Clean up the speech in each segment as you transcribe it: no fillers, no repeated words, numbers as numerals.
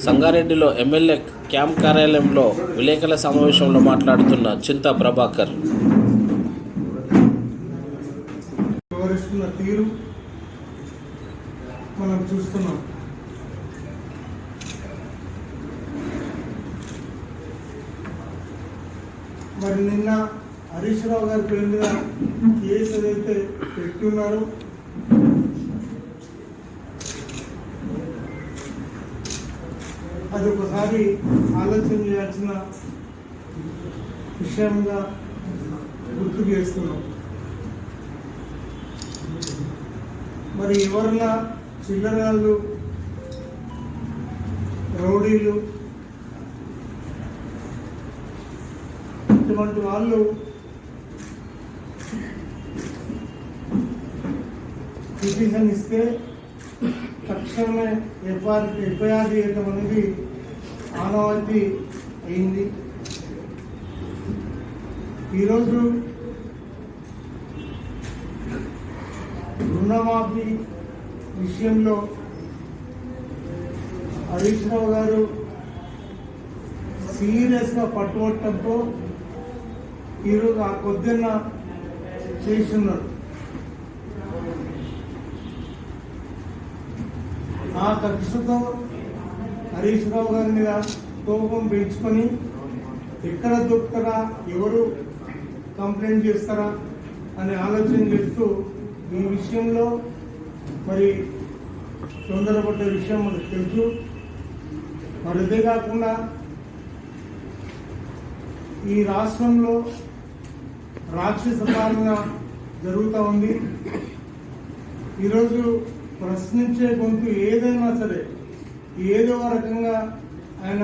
సంగారెడ్డిలో MLA camp కార్యాలయంలో విలేకరుల సమావేశంలో మాట్లాడుతున్న చింతా ప్రభాకర్. వివరిస్తున్న తీరు మనం చూస్తున్నాం. మరి నిన్న హరీష్ రావు గారి పేరు మీద కేసు ఏదైతే పెట్టున్నారో అది ఒకసారి ఆలోచన చేయాల్సిన విషయంగా గుర్తు చేస్తున్నాం. మరి ఎవరన్నా చిల్లరాళ్ళు, రౌడీలు ఇటువంటి వాళ్ళు పిటిషన్ ఇస్తే తక్షణమే ఎఫ్ఐఆర్ చేయడం అనేది ఆనవాయితీ అయింది. ఈరోజు రుణమాఫీ విషయంలో హరీష్ రావు గారు సీరియస్గా పట్టుబట్టడంతో ఈరోజు ఆ పొద్దున్న చేస్తున్నారు. ఆ కక్షతో హరీష్ రావు గారి మీద కోపం పెంచుకొని ఎక్కడ దొరుకుతారా, ఎవరు కంప్లైంట్ చేస్తారా అని ఆలోచన చేస్తూ ఈ విషయంలో మరి తొందరపడ్డ విషయం మనకు తెలుసు. మరి ఇదే కాకుండా ఈ రాష్ట్రంలో రాక్షస పాలన జరుగుతూ ఉంది. ఈరోజు ప్రశ్నించే గొంతు ఏదైనా సరే ఏదో రకంగా ఆయన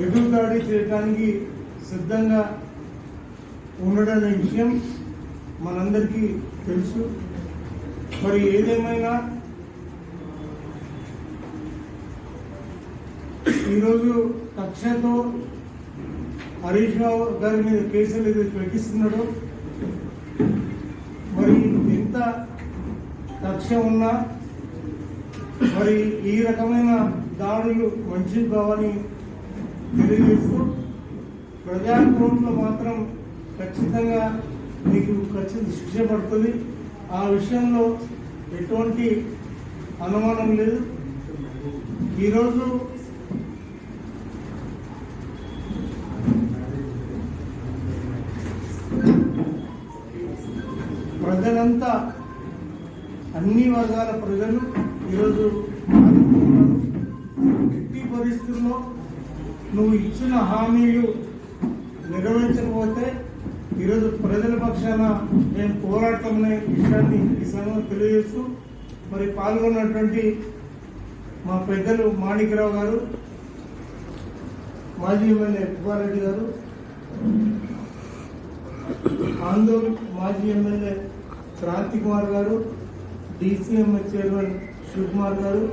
ఎదురుదాడి చేయడానికి సిద్ధంగా ఉండడనే విషయం మనందరికీ తెలుసు. మరి ఏదేమైనా ఈరోజు కక్షతో హరీష్ రావు గారి మీద కేసులు ఏదైతే పెట్టిస్తున్నాడో మరి ఎంత కక్ష ఉన్నా మరి ఈ రకమైన దాడులు మంచివి కావని తెలియజేస్తూ ప్రజా కోర్టులో మాత్రం ఖచ్చితంగా మీకు ఖచ్చితంగా శిక్ష పడుతుంది. ఆ విషయంలో ఎటువంటి అనుమానం లేదు. ఈరోజు ప్రజలంతా, అన్ని వర్గాల ప్రజలు ఈరోజు ఎట్టి పరిస్థితుల్లో నువ్వు ఇచ్చిన హామీలు నెరవేర్చకపోతే ఈరోజు ప్రజల పక్షాన మేము పోరాటమనే విషయాన్ని ఈ సమయంలో తెలియజేస్తూ మరి పాల్గొన్నటువంటి మా పెద్దలు మాణిక్యరావు గారు, మాజీ ఎమ్మెల్యే పుప్పారెడ్డి గారు, ఆందోళన మాజీ ఎమ్మెల్యే క్రాంతి కుమార్ గారు, DCMA చైర్మన్ శివకుమార్ గారు,